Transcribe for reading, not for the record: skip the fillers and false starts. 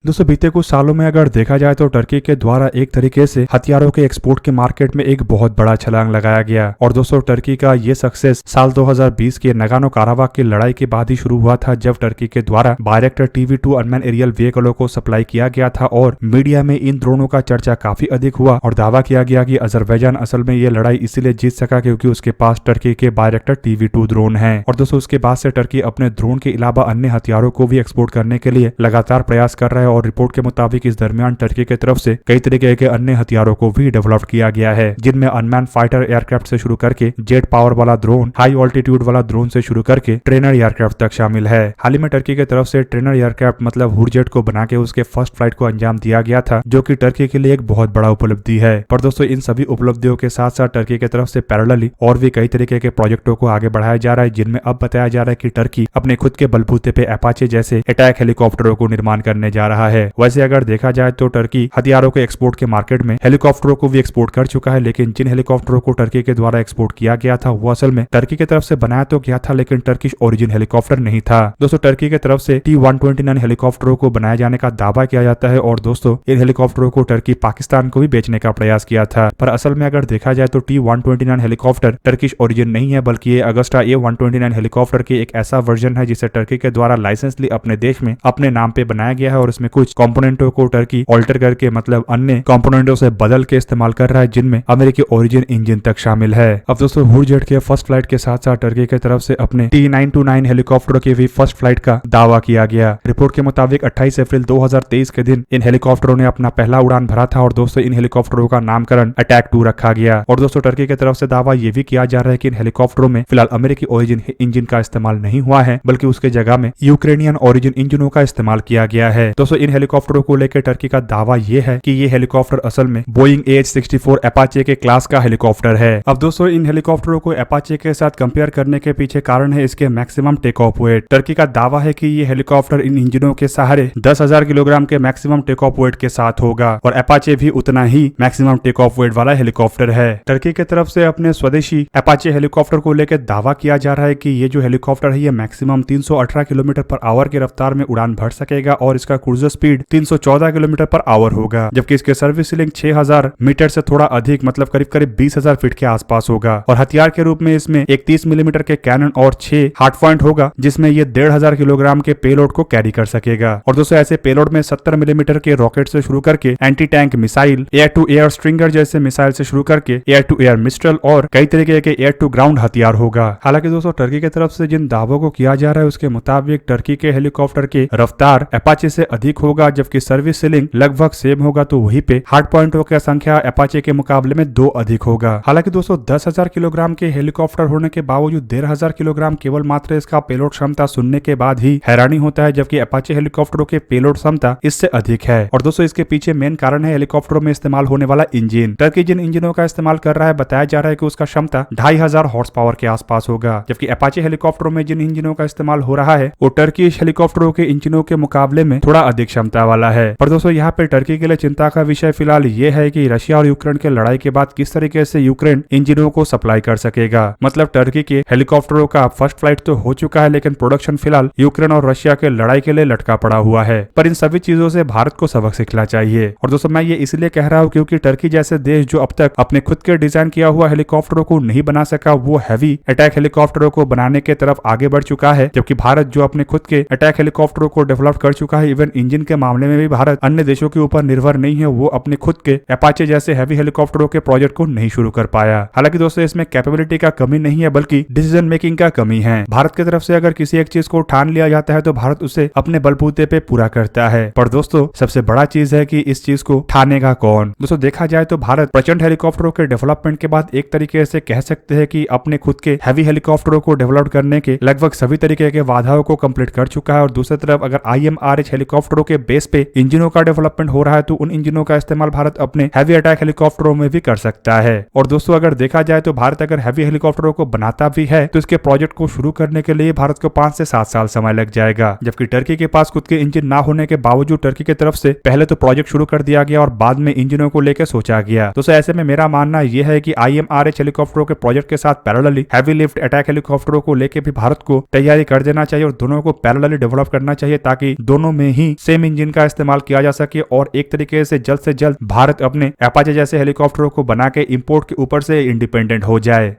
दोस्तों बीते कुछ सालों में अगर देखा जाए तो टर्की के द्वारा एक तरीके से हथियारों के एक्सपोर्ट के मार्केट में एक बहुत बड़ा छलांग लगाया गया। और दोस्तों टर्की का ये सक्सेस साल 2020 के नगानो काराबाख की लड़ाई के बाद ही शुरू हुआ था, जब टर्की के द्वारा बायरेक्टर TB2 अनमैन एरियल व्हीकलों को सप्लाई किया गया था और मीडिया में इन ड्रोनों का चर्चा काफी अधिक हुआ और दावा किया गया कि अजरबैजान असल में ये लड़ाई इसीलिए जीत सका क्योंकि उसके पास टर्की के बायरेक्टर TB2 ड्रोन है। और दोस्तों उसके बाद से टर्की अपने ड्रोन के अलावा अन्य हथियारों को भी एक्सपोर्ट करने के लिए लगातार प्रयास कर रहा है और रिपोर्ट के मुताबिक इस दरमियान टर्की की तरफ से कई तरीके के अन्य हथियारों को भी डेवलप किया गया है, जिनमें अनमैन फाइटर एयरक्राफ्ट से शुरू करके जेट पावर वाला ड्रोन, हाई ऑल्टीट्यूड वाला ड्रोन से शुरू करके ट्रेनर एयरक्राफ्ट तक शामिल है। हाल ही में टर्की की तरफ से ट्रेनर एयरक्राफ्ट मतलब हुरजेट को बना के उसके फर्स्ट फ्लाइट को अंजाम दिया गया था, जो कि टर्की के लिए एक बहुत बड़ा उपलब्धि है। पर दोस्तों इन सभी उपलब्धियों के साथ साथ टर्की की तरफ से पैरेलली और भी कई तरीके के प्रोजेक्टों को आगे बढ़ाया जा रहा है, जिनमें अब बताया जा रहा है कि टर्की अपने खुद के बलबूते पे अपाचे जैसे अटैक हेलीकॉप्टरों को निर्माण करने जा रहा है। वैसे अगर देखा जाए तो टर्की हथियारों के एक्सपोर्ट के मार्केट में हेलीकॉप्टरों को भी एक्सपोर्ट कर चुका है, लेकिन जिन हेलीकॉप्टरों को टर्की के द्वारा एक्सपोर्ट किया गया था वो असल में टर्की की तरफ से बनाया तो गया था, लेकिन टर्किश ओरिजिन हेलीकॉप्टर नहीं था। दोस्तों टर्की की तरफ से T-129 हेलीकॉप्टरों को बनाया जाने का दावा किया जाता है और दोस्तों इन हेलीकॉप्टरों को टर्की पाकिस्तान को भी बेचने का प्रयास किया था, पर असल में अगर देखा जाए तो T-129 हेलीकॉप्टर टर्किश ओरिजिन नहीं है, बल्कि ये अगस्टा A-129 हेलीकॉप्टर की एक ऐसा वर्जन है जिसे टर्की के द्वारा लाइसेंस ली अपने देश में अपने नाम पे बनाया गया है और इसमें कुछ कंपोनेंटों को टर्की ऑल्टर करके मतलब अन्य कंपोनेंटों से बदल के इस्तेमाल कर रहा है, जिनमें अमेरिकी ओरिजिन इंजन तक शामिल है। अब दोस्तों हुरजेट के फर्स्ट फ्लाइट के साथ साथ टर्की की तरफ से अपने T-929 हेलीकॉप्टर की भी फर्स्ट फ्लाइट का दावा किया गया। रिपोर्ट के मुताबिक 28 अप्रैल 2023 के दिन इन हेलीकॉप्टरों ने अपना पहला उड़ान भरा था और दोस्तों इन हेलीकॉप्टरों का नामकरण अटैक 2 रखा गया। और दोस्तों टर्की की तरफ से दावा यह भी किया जा रहा है कि इन हेलीकॉप्टरों में फिलहाल अमेरिकी ओरिजिन इंजन का इस्तेमाल नहीं हुआ है, बल्कि उसके जगह में यूक्रेनियन ओरिजिन इंजनों का इस्तेमाल किया गया है। दोस्तों इन हेलीकॉप्टरों को लेकर टर्की का दावा यह है कि ये हेलीकॉप्टर असल में बोइंग AH-64 अपाचे के क्लास का हेलीकॉप्टर है। अब दोस्तों इन हेलीकॉप्टरों को अपाचे के साथ कंपेयर करने के पीछे कारण है इसके maximum take off weight. Turkey का दावा है कि ये हेलीकॉप्टर इन इंजनों के सहारे 10,000 किलोग्राम के मैक्सिमम टेक ऑफ वेट के साथ होगा और अपाचे भी उतना ही मैक्सिमम टेक ऑफ वेट वाला हेलीकॉप्टर है। टर्की की तरफ से अपने स्वदेशी अपाचे हेलीकॉप्टर को लेकर दावा किया जा रहा है कि ये जो हेलीकॉप्टर है ये मैक्सिमम 318 किलोमीटर पर आवर की रफ्तार में उड़ान भर सकेगा और इसका cruiser speed 314 kilometre per hour होगा, जबकि इसके सर्विस सीलिंग 6,000 मीटर से थोड़ा अधिक मतलब करीब करीब 20,000 फीट के आसपास होगा। और हथियार के रूप में इसमें एक 30 मिलीमीटर के कैनन और 6 हार्ड पॉइंट होगा, जिसमें ये 1,500 किलोग्राम के पेलोड को कैरी कर सकेगा। और दोस्तों ऐसे पेलोड में 70 मिलीमीटर के रॉकेट से शुरू करके anti tank missile, air to air stringer जैसे मिसाइल से शुरू करके एयर टू एयर मिस्ट्रल और कई तरीके के एयर टू ग्राउंड हथियार होगा। हालांकि दोस्तों टर्की की तरफ से जिन दावों को किया जा रहा है उसके मुताबिक टर्की के हेलीकॉप्टर की रफ्तार अपाचे से अधिक होगा, जबकि सर्विस सीलिंग लगभग सेम होगा, तो वहीं पे हार्ड पॉइंटों की संख्या अपाचे के मुकाबले में 2 अधिक होगा। हालांकि दोस्तों 10,000 किलोग्राम के हेलीकॉप्टर होने के बावजूद 1,500 किलोग्राम केवल मात्र इसका पेलोड क्षमता सुनने के बाद ही हैरानी होता है, जबकि अपाचे हेलीकॉप्टरों के पेलोड क्षमता इससे अधिक है। और दोस्तों इसके पीछे मेन कारण है हेलीकॉप्टरों में इस्तेमाल होने वाला इंजन। टर्की जिन इंजनों का इस्तेमाल कर रहा है बताया जा रहा है कि उसका क्षमता 2,500 हॉर्स पावर के आसपास होगा, जबकि अपाचे हेलीकॉप्टरों में जिन इंजनों का इस्तेमाल हो रहा है वो टर्की हेलीकॉप्टरों के इंजनों के मुकाबले में थोड़ा अधिक क्षमता वाला है। पर दोस्तों यहाँ पे टर्की के लिए चिंता का विषय फिलहाल ये है कि रशिया और यूक्रेन के लड़ाई के बाद किस तरीके से यूक्रेन इंजनों को सप्लाई कर सकेगा। मतलब टर्की के हेलीकॉप्टरों का फर्स्ट फ्लाइट तो हो चुका है, लेकिन प्रोडक्शन फिलहाल यूक्रेन और रशिया के लड़ाई के लिए लटका पड़ा हुआ है। पर इन सभी चीजों से भारत को सबक सीखना चाहिए। और दोस्तों मैं ये इसलिए कह रहा हूँ क्योंकि टर्की जैसे देश जो अब तक अपने खुद के डिजाइन किया हुआ हेलीकॉप्टरों को नहीं बना सका, वो हैवी अटैक हेलीकॉप्टरों को बनाने के तरफ आगे बढ़ चुका है, जबकि भारत जो अपने खुद के अटैक हेलीकॉप्टरों को डेवलप कर चुका है। इवन इंजन के मामले में भी भारत अन्य देशों के ऊपर निर्भर नहीं है, वो अपने खुद के अपाचे जैसे हैवी हेलीकॉप्टरों के प्रोजेक्ट को नहीं शुरू कर पाया। हालांकि दोस्तों इसमें कैपेबिलिटी का कमी नहीं है, बल्कि डिसीजन मेकिंग का कमी है। भारत की तरफ से अगर किसी एक चीज को ठान लिया जाता है तो भारत उसे अपने बलबूते पे पूरा करता है। पर दोस्तों सबसे बड़ा चीज है कि इस चीज को ठानेगा कौन। दोस्तों देखा जाए तो भारत प्रचंड हेलीकॉप्टरों के डेवलपमेंट के बाद एक तरीके से कह सकते हैं कि अपने खुद के हैवी हेलीकॉप्टरों को डेवलप करने के लगभग सभी तरीके के वाधाओं को कंप्लीट कर चुका है। और दूसरी तरफ अगर IMRH हेलीकॉप्टरों के बेस पे इंजनों का डेवलपमेंट हो रहा है तो उन इंजनों का इस्तेमाल भारत अपने हैवी अटैक हेलीकॉप्टरों में भी कर सकता है। और दोस्तों अगर देखा जाए तो भारत अगर हैवी हेलीकॉप्टरों को बनाता भी है तो इसके प्रोजेक्ट को शुरू करने के लिए भारत को 5 से 7 साल समय लग जाएगा, जबकि टर्की के पास खुद के इंजन ना होने के बावजूद टर्की की तरफ से पहले तो प्रोजेक्ट शुरू कर दिया गया और बाद में इंजनों को लेकर सोचा गया। दोस्तों ऐसे में मेरा मानना यह है कि IMRH हेलीकॉप्टरों के प्रोजेक्ट के साथ पैरेलली हैवी लिफ्ट अटैक हेलीकॉप्टरों को लेकर भी भारत को तैयारी कर देना चाहिए और दोनों को पैरेलली डेवलप करना चाहिए, ताकि दोनों में ही सेम इंजन का इस्तेमाल किया जा सके और एक तरीके से जल्द भारत अपने अपाचे जैसे हेलीकॉप्टरों को बना के इंपोर्ट के ऊपर से इंडिपेंडेंट हो जाए।